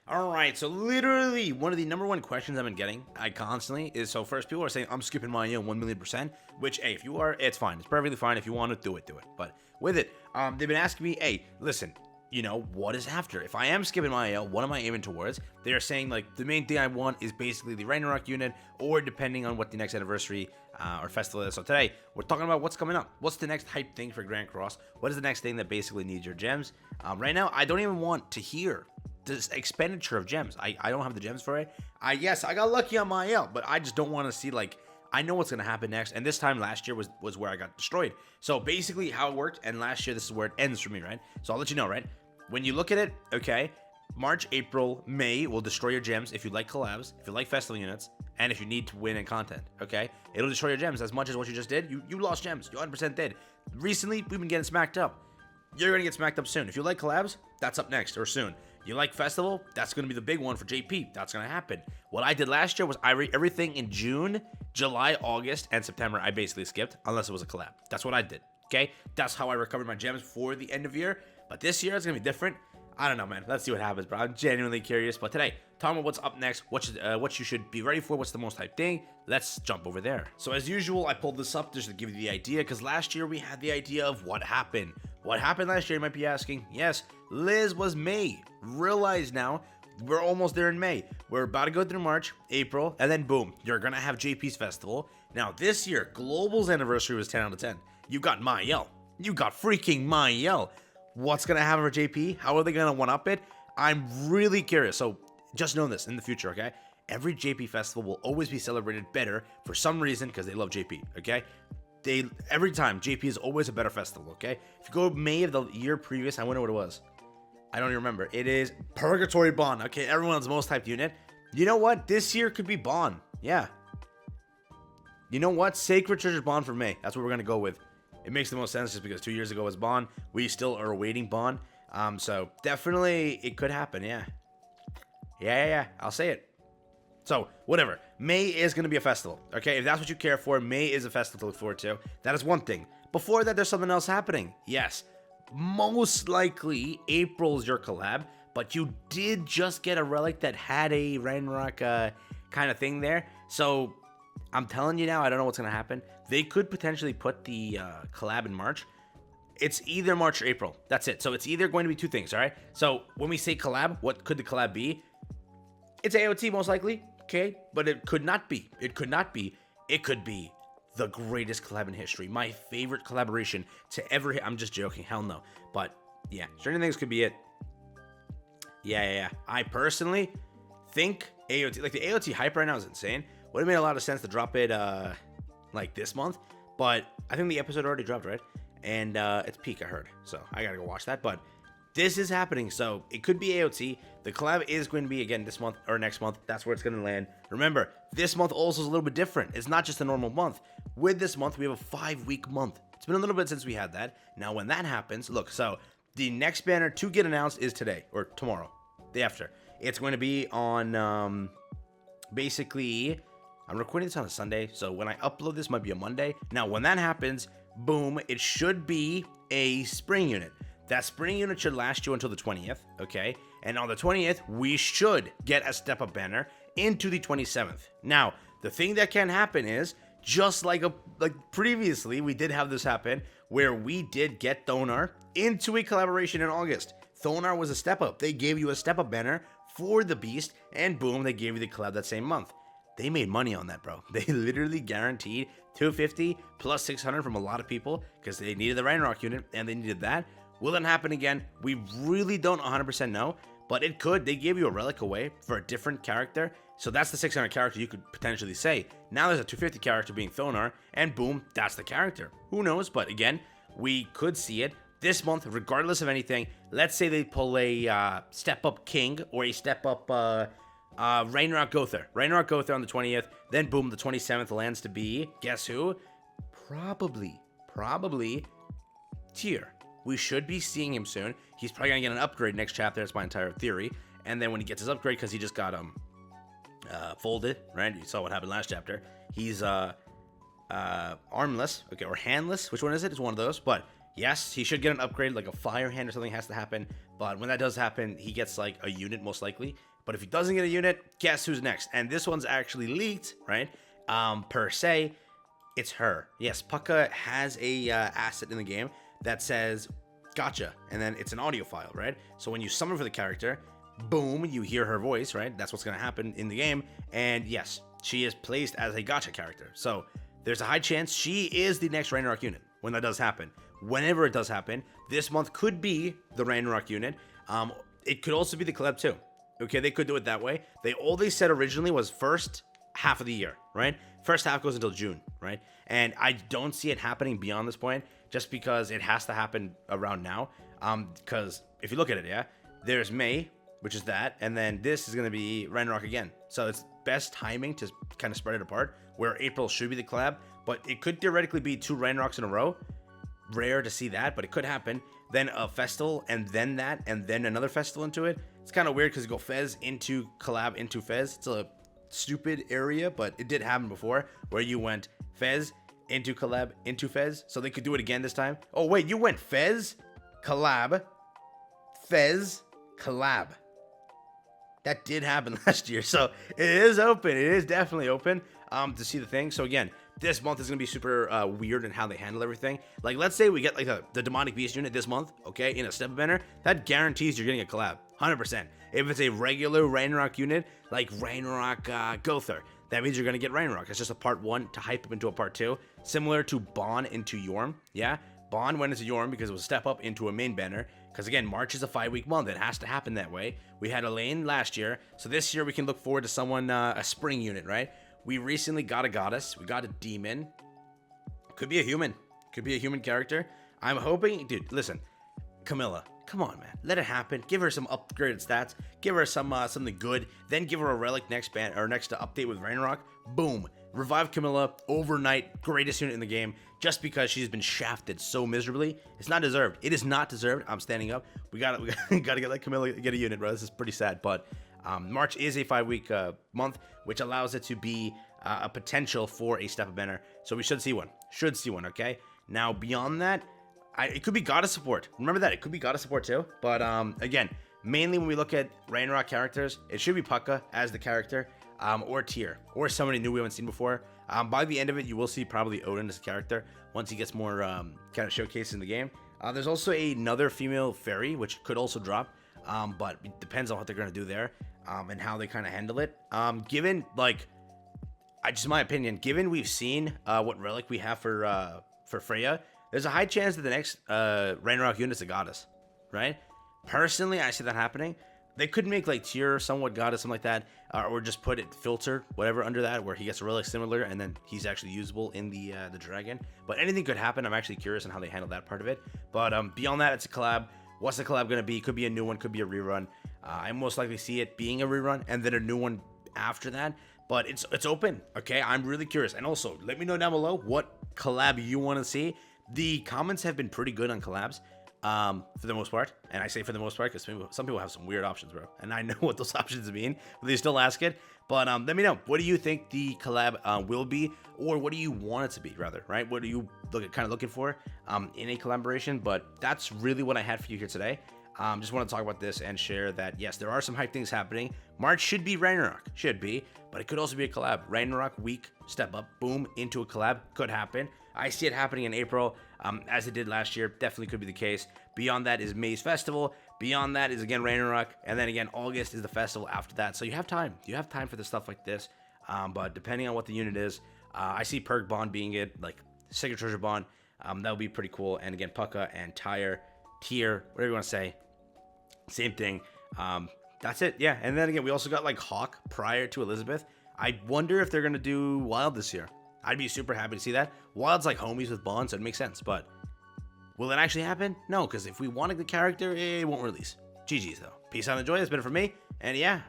All right, so literally one of the number one questions I've been getting, I constantly, is so first people are saying I'm skipping my 1,000,000%, which hey, if you are, it's fine, it's perfectly fine. If you want to do it. But with it, they've been asking me, hey, listen, what is after? If I am skipping my AL, what am I aiming towards? They are saying like the main thing I want is basically the Ragnarok unit, or depending on what the next anniversary or festival is. So today we're talking about what's coming up. What's the next hype thing for Grand Cross? What is the next thing that basically needs your gems? Right now, I don't even want to hear this expenditure of gems. I don't have the gems for it. Yes, I got lucky on my AL, but I just don't want to see like. I know what's going to happen next, and this time last year was where I got destroyed. So basically how it worked, and last year this is where it ends for me, right? So I'll let you know, right? When you look at it, okay, March, April, May will destroy your gems if you like collabs, if you like festival units, and if you need to win in content, okay? It'll destroy your gems as much as what you just did. You lost gems. You 100% did. Recently, we've been getting smacked up. You're going to get smacked up soon. If you like collabs, that's up next or soon. You like festival? That's going to be the big one for JP. That's going to happen. What I did last year was everything in June, July, August, and September, I basically skipped, unless it was a collab. That's what I did, okay? That's how I recovered my gems for the end of year. But this year, it's going to be different. I don't know, man. Let's see what happens, bro. I'm genuinely curious. But today, talking about what's up next, what you should be ready for, what's the most hyped thing, let's jump over there. So as usual, I pulled this up just to give you the idea, because last year we had the idea of what happened. What happened last year, you might be asking? Yes, Liz was May. Realize now, we're almost there in May. We're about to go through March, April, and then boom, you're going to have JP's festival. Now, this year, Global's anniversary was 10 out of 10. You got Mael. You got freaking Mael. What's going to happen for JP? How are they going to one-up it? I'm really curious. So just know this in the future, okay? Every JP festival will always be celebrated better for some reason because they love JP, okay? Every time, JP is always a better festival, okay? If you go May of the year previous, I wonder what it was. I don't even remember. It is Purgatory Bond, okay? Everyone's most hyped unit. You know what? This year could be Bond. Yeah. You know what? Sacred Treasure Bond for May. That's what we're going to go with. It makes the most sense just because 2 years ago was Bond. We still are awaiting Bond. So definitely it could happen, yeah. Yeah. I'll say it. So, whatever. May is going to be a festival, okay? If that's what you care for, May is a festival to look forward to. That is one thing. Before that, there's something else happening. Yes. Most likely, April's your collab, but you did just get a relic that had a Ragnarok kind of thing there. So, I'm telling you now, I don't know what's going to happen. They could potentially put the collab in March. It's either March or April. That's it. So, it's either going to be two things, all right? So, when we say collab, what could the collab be? It's AOT most likely, okay? But it could not be. It could not be. It could be the greatest collab in history. My favorite collaboration to ever hit. I'm just joking. Hell no. But, yeah. Stranger Things could be it. Yeah. I personally think AOT, like the AOT hype right now is insane. Would have made a lot of sense to drop it like this month, but I think the episode already dropped, right? And it's peak, I heard, so I gotta go watch that. But this is happening, so it could be AOT. The collab is going to be again this month or next month. That's where it's going to land. Remember, this month also is a little bit different. It's not just a normal month. With this month, we have a 5-week month. It's been a little bit since we had that. Now, when that happens, look, so the next banner to get announced is today or tomorrow, day after. It's going to be on basically. I'm recording this on a Sunday, so when I upload this might be a Monday. Now, when that happens, boom, it should be a spring unit. That spring unit should last you until the 20th, okay? And on the 20th, we should get a step-up banner into the 27th. Now, the thing that can happen is, just like previously, we did have this happen, where we did get Thonar into a collaboration in August. Thonar was a step-up. They gave you a step-up banner for the Beast, and boom, they gave you the collab that same month. They made money on that, bro. They literally guaranteed 250 plus 600 from a lot of people because they needed the Ragnarok unit and they needed that. Will that happen again? We really don't 100% know, but it could. They gave you a relic away for a different character, so that's the 600 character you could potentially say. Now there's a 250 character being Thonar, and boom, that's the character. Who knows? But again, we could see it this month, regardless of anything. Let's say they pull a step-up King or a step-up Ragnarok Gother. Ragnarok Gother on the 20th. Then boom, the 27th lands to be, guess who? Probably Tyr. We should be seeing him soon. He's probably gonna get an upgrade next chapter. That's my entire theory. And then when he gets his upgrade, because he just got folded, right? You saw what happened last chapter. He's armless, okay, or handless. Which one is it? It's one of those. But yes, he should get an upgrade, like a fire hand or something has to happen. But when that does happen, he gets like a unit most likely. But if he doesn't get a unit, guess who's next? And this one's actually leaked, right? Per se, it's her. Yes, Pucka has a asset in the game that says gotcha, and then it's an audio file, right? So when you summon for the character, boom, you hear her voice, right? That's what's going to happen in the game. And yes, she is placed as a gotcha character. So there's a high chance she is the next Ragnarok unit when that does happen. Whenever it does happen, this month could be the Ragnarok unit. It could also be the collab too. Okay, they could do it that way. All they said originally was first half of the year, right? First half goes until June, right? And I don't see it happening beyond this point, just because it has to happen around now. Because if you look at it, yeah, there's May, which is that, and then this is going to be Ragnarok again. So it's best timing to kind of spread it apart, where April should be the collab, but it could theoretically be 2 Ragnaroks in a row. Rare to see that, but it could happen. Then a festival, and then that, and then another festival into it. It's kind of weird because you go Fez into collab into Fez. It's a stupid area, but it did happen before, where you went Fez into collab into Fez. So they could do it again this time. Oh wait, you went Fez, collab, Fez, collab. That did happen last year, so it is open. It is definitely open to see the thing. So again, this month is going to be super weird in how they handle everything. Like, let's say we get like the Demonic Beast unit this month, okay, in a step banner. That guarantees you're getting a collab, 100%. If it's a regular Ragnarok unit, like Ragnarok Gother, that means you're going to get Ragnarok. It's just a part 1 to hype up into a part 2. Similar to Bon into Yorm, yeah? Bon went into Yorm because it was a step up into a main banner. Because again, March is a 5-week month. It has to happen that way. We had Elaine last year. So this year we can look forward to someone, a spring unit, right? We recently got a goddess. We got a demon. Could be a human. Could be a human character. I'm hoping, dude, listen. Camilla, come on, man. Let it happen. Give her some upgraded stats. Give her some something good. Then give her a relic next update with Ragnarok. Boom. Revive Camilla overnight. Greatest unit in the game. Just because she's been shafted so miserably. It's not deserved. It is not deserved. I'm standing up. We gotta get like Camilla get a unit, bro. This is pretty sad, but March is a 5-week month, which allows it to be a potential for a step up banner. So we should see one. Okay. Now beyond that, it could be goddess support. Remember that it could be goddess support too. But again, mainly when we look at Ragnarok characters, it should be Pucka as the character, or Tyr, or somebody new we haven't seen before. By the end of it, you will see probably Odin as a character once he gets more kind of showcased in the game. There's also another female fairy, which could also drop, but it depends on what they're going to do there and how they kind of handle it. Given, like, just my opinion, given we've seen what relic we have for Freya, there's a high chance that the next Ragnarok unit's a goddess, right? Personally, I see that happening. They could make like Tyr somewhat goddess, something like that, or just put it filter, whatever, under that, where he gets a relic similar, and then he's actually usable in the dragon. But anything could happen. I'm actually curious on how they handle that part of it. But beyond that, it's a collab. What's the collab gonna be? Could be a new one, could be a rerun. I most likely see it being a rerun, and then a new one after that. But it's open, okay? I'm really curious. And also, let me know down below what collab you want to see. The comments have been pretty good on collabs. For the most part, and I say for the most part because some people have some weird options, bro, and I know what those options mean, but they still ask it. But let me know, what do you think the collab will be, or what do you want it to be, rather, right? What are you looking for in a collaboration? But that's really what I had for you here today. Just want to talk about this and share that, yes, there are some hype things happening. March should be Ragnarok, but it could also be a collab. Ragnarok week, step up, boom, into a collab, could happen. I see it happening in April, as it did last year. Definitely could be the case. Beyond that is May's festival. Beyond that is, again, Ragnarok. And then, again, August is the festival after that. So you have time. You have time for the stuff like this. But depending on what the unit is, I see Perk Bond being it, like Signature Treasure Bond. That would be pretty cool. And, again, Pucka and Tyr, whatever you want to say. Same thing. That's it. Yeah. And then, again, we also got, like, Hawk prior to Elizabeth. I wonder if they're going to do Wild this year. I'd be super happy to see that. Wild's like homies with Bond, so it makes sense. But will it actually happen? No, because if we wanted the character, it won't release. GG's, though. Peace out and enjoy. That's been it for me. And yeah,